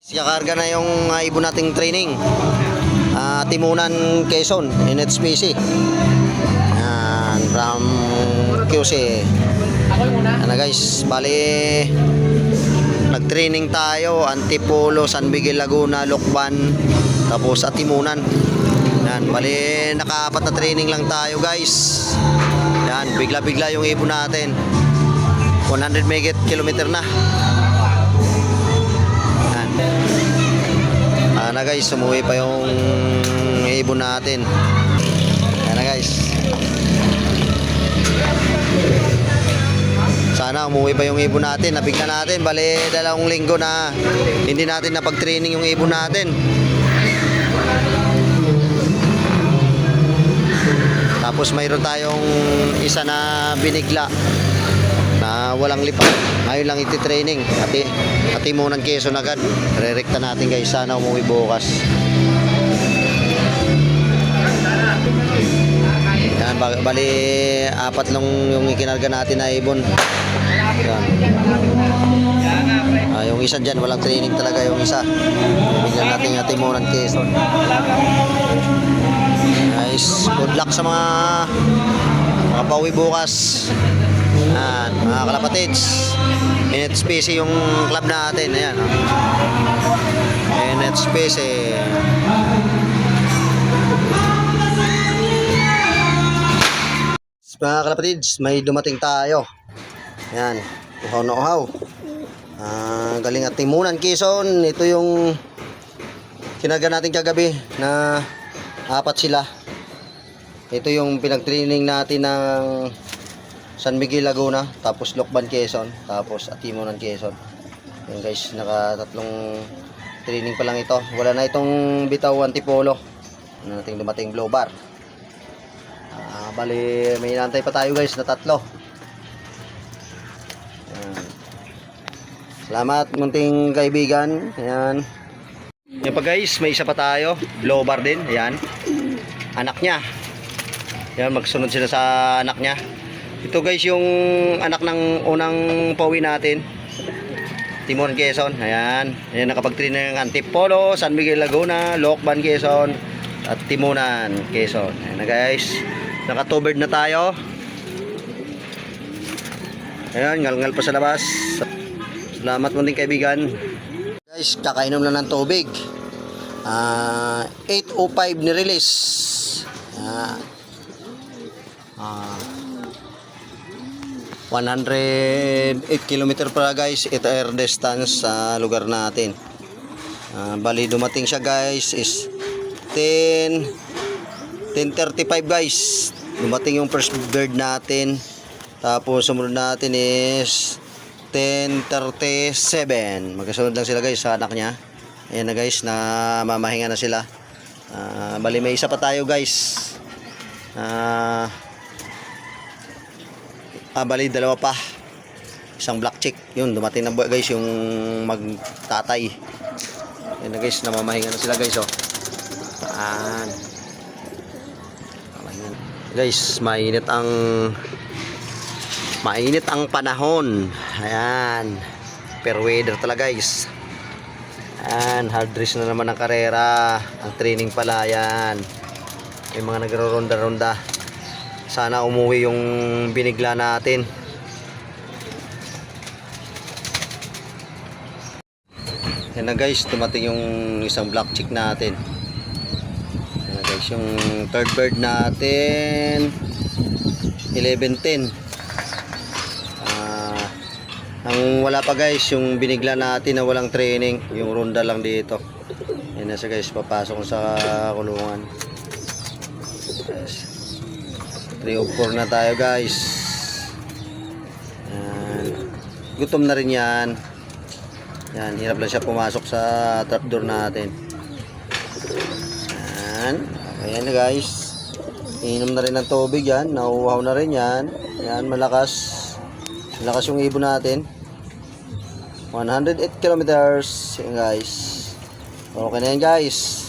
Kakarga na yung ibon nating training. Timunan Quezon, NHPC. Yan, from QC. Ano guys, bali nag-training tayo, Antipolo, San Miguel, Laguna, Lokban, tapos Atimunan. Yan, bali nakaapat na training lang tayo guys. Yan, bigla-bigla yung ibon natin. 100 kilometer na. Na guys, umuwi pa yung ibon natin. Yan na guys. Sana umuwi pa yung ibon natin. Nabigla natin, bali 2 linggo na hindi natin napag-training yung ibon natin. Tapos mayroon tayong isa na binigla na walang lipat. Ngayon lang iti-training. Atimunan Quezon agad. Rerekta natin guys. Sana umuwi bukas. Yan, bali 4 lang yung ikinarga natin na ibon. Yan. Yung isa dyan, walang training talaga yung isa. Bigyan natin yung Atimunan Quezon. Guys, good luck sa mga pauwi bukas. Mga kalapatids, NHPC yung club natin. Ayan, NHPC. Mga kalapatids, may dumating tayo. Ayan, uhaw na uhaw. Galing Atimunan Quezon. Ito yung kinarga natin kagabi na 4 sila. Ito yung pinag-training natin ng San Miguel, Laguna, tapos Lokban, Quezon, tapos Atimunan Quezon. Yan guys, naka-3 training pa lang ito. Wala na itong bitaw Antipolo. Ano nating dumating blow bar. Bali may inantay pa tayo guys na 3. Yan. Salamat munting kaibigan. Ayan. Yan pa guys, may isa pa tayo, blow bar din. Ayan, anak niya. Yan, magsunod sila sa anak niya. Ito guys yung anak ng unang pauwi natin, Atimunan Quezon. Ayan, ayan, nakapag-train ng Antipolo, San Miguel, Laguna, Lokban, Quezon, at Atimunan Quezon. Ayan na guys, naka-covered na tayo. Ayan, ngal-ngal pa sa labas. Salamat mo din kaibigan. Guys, kakainom na ng tubig. 8:05 ni-release. 108 km pala guys, ito air distance sa lugar natin. Bali dumating siya guys is 10:35 guys. Dumating yung first bird natin. Tapos sumunod natin is 10:37. Magkasunod lang sila guys sa anak niya. Ayan na guys, na mamahinga na sila. Bali may isa pa tayo guys. Bali 2 pa. Isang black chick. Yun, dumating na guys yung magtatay. Yan na guys, namamahinga na sila guys, oh. Guys, mainit ang panahon. Ayan. Per weather talaga guys. Ayan, hard race na naman ang karera. Ang training pala, ayan. May mga nagro-ronda-ronda. Sana umuwi yung binigla natin. Yan na guys, dumating yung isang black chick natin. Yan na guys, yung third bird natin 11:10. Ang wala pa guys, yung binigla natin na walang training, yung ronda lang dito. Yan na siya guys, papasok sa kulungan. Yes. 3 na tayo guys. Yan. Gutom na rin yan. Yan, hirap lang siya pumasok sa trapdoor natin. Yan. Ayan na guys. Inom na rin ng tubig yan. Nauuhaw na rin yan. Yan, malakas. Malakas yung ibon natin. 108 kilometers. Yan guys. Okay na yan guys.